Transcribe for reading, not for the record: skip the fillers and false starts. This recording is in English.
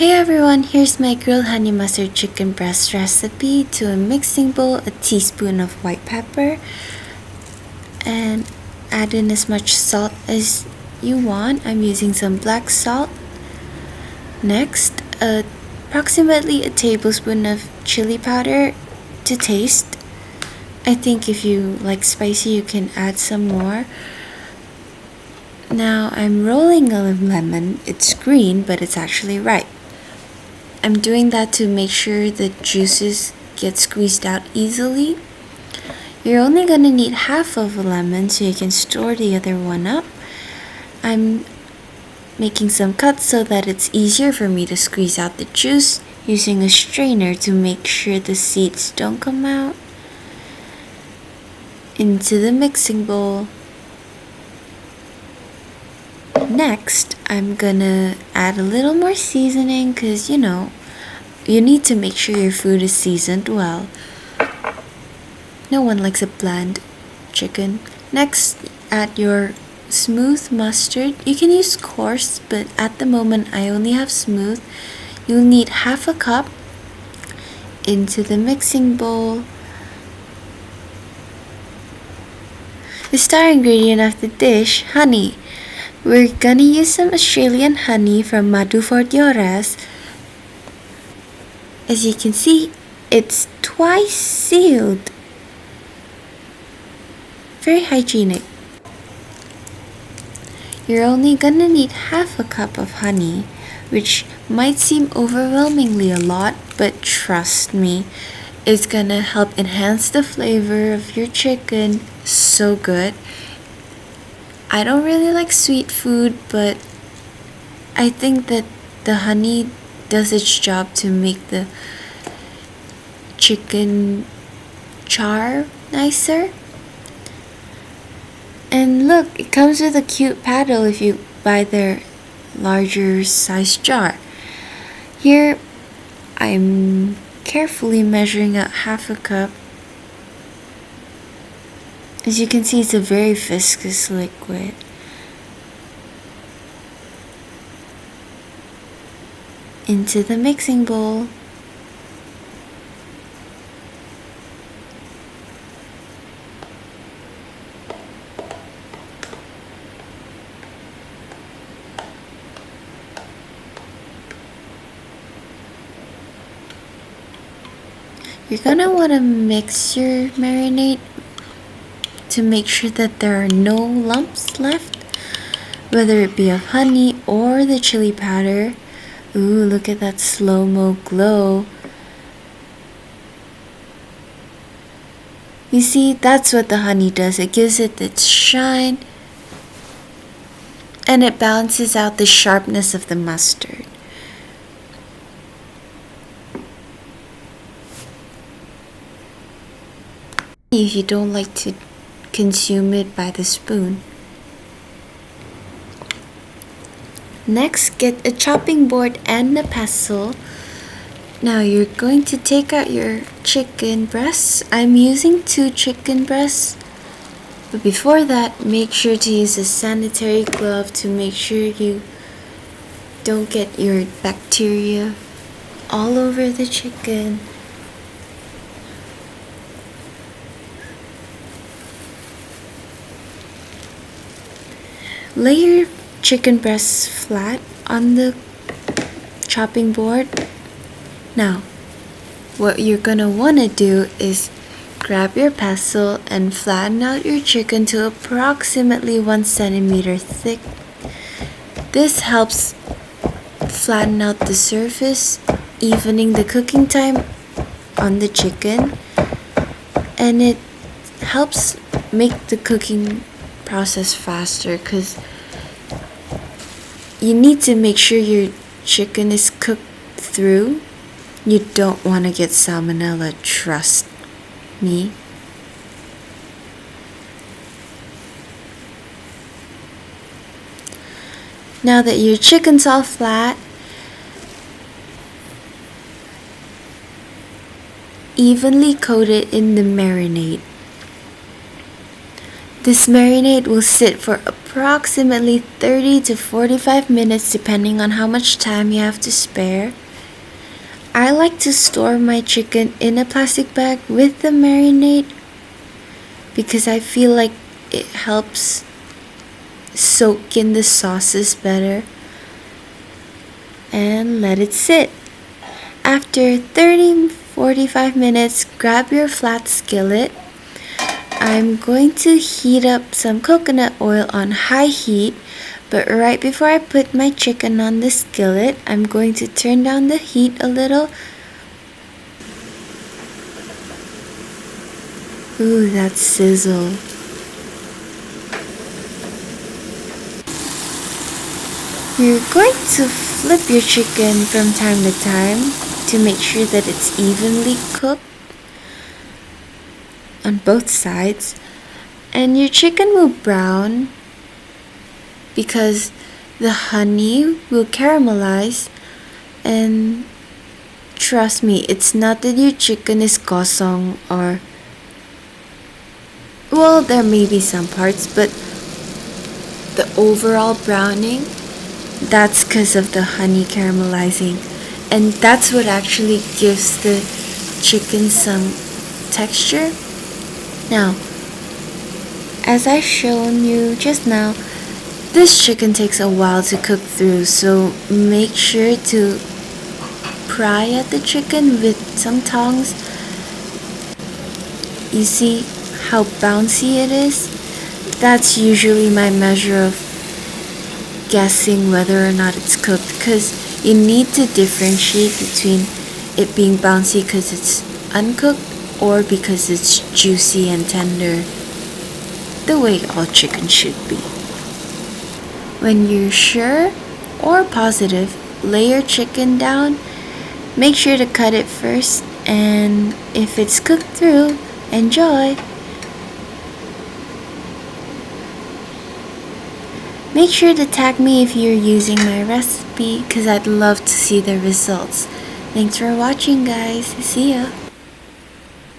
Hey everyone, here's my grilled honey mustard chicken breast recipe. To a mixing bowl, a teaspoon of white pepper, and add in as much salt as you want. I'm using some black salt. Next, approximately a tablespoon of chili powder to taste. I think if you like spicy, you can add some more. Now I'm rolling a lemon. It's green, but it's actually ripe. I'm doing that to make sure the juices get squeezed out easily. You're only going to need half of a lemon so you can store the other one up. I'm making some cuts so that it's easier for me to squeeze out the juice using a strainer to make sure the seeds don't come out. Into the mixing bowl. Next, I'm gonna add a little more seasoning because you need to make sure your food is seasoned well. No one likes a bland chicken. Next, add your smooth mustard. You can use coarse, but at the moment I only have smooth. You'll need half a cup. Into the mixing bowl. The star ingredient of the dish, honey. We're gonna use some Australian honey from Madu Fortiores. As you can see, it's twice sealed. Very hygienic. You're only gonna need half a cup of honey, which might seem overwhelmingly a lot, but trust me, it's gonna help enhance the flavor of your chicken. So good. I don't really like sweet food, but I think that the honey does its job to make the chicken char nicer. And look, it comes with a cute paddle if you buy their larger size jar. Here, I'm carefully measuring out half a cup. As you can see, it's a very viscous liquid. Into the mixing bowl. You're gonna want to mix your marinade to make sure that there are no lumps left, whether it be of honey or the chili powder. Ooh, look at that slow-mo glow. You see, that's what the honey does. It gives it its shine and it balances out the sharpness of the mustard. If you don't like to consume it by the spoon. Next, get a chopping board and a pestle. Now you're going to take out your chicken breasts. I'm using 2 chicken breasts. But before that, make sure to use a sanitary glove to make sure you don't get your bacteria all over the chicken. Lay your chicken breasts flat on the chopping board. Now, what you're gonna wanna do is grab your pestle and flatten out your chicken to approximately 1 centimeter thick. This helps flatten out the surface, evening the cooking time on the chicken, and it helps make the cooking process faster because you need to make sure your chicken is cooked through. You don't want to get salmonella, trust me. Now that your chicken's all flat, evenly coat it in the marinade. This marinade will sit for approximately 30 to 45 minutes depending on how much time you have to spare. I like to store my chicken in a plastic bag with the marinade because I feel like it helps soak in the sauces better. And let it sit. After 30-45 minutes, grab your flat skillet. I'm going to heat up some coconut oil on high heat, but right before I put my chicken on the skillet, I'm going to turn down the heat a little. Ooh, that sizzle. You're going to flip your chicken from time to time to make sure that it's evenly cooked on both sides, and your chicken will brown because the honey will caramelize. And trust me, it's not that your chicken is gosong or, well, there may be some parts, but the overall browning, that's because of the honey caramelizing, and that's what actually gives the chicken some texture. Now, as I've shown you just now, this chicken takes a while to cook through, so make sure to pry at the chicken with some tongs. You see how bouncy it is? That's usually my measure of guessing whether or not it's cooked, because you need to differentiate between it being bouncy because it's uncooked or because it's juicy and tender, the way all chicken should be. When you're sure or positive, lay your chicken down. Make sure to cut it first, and if it's cooked through, enjoy. Make sure to tag me if you're using my recipe, because I'd love to see the results. Thanks for watching, guys. See ya.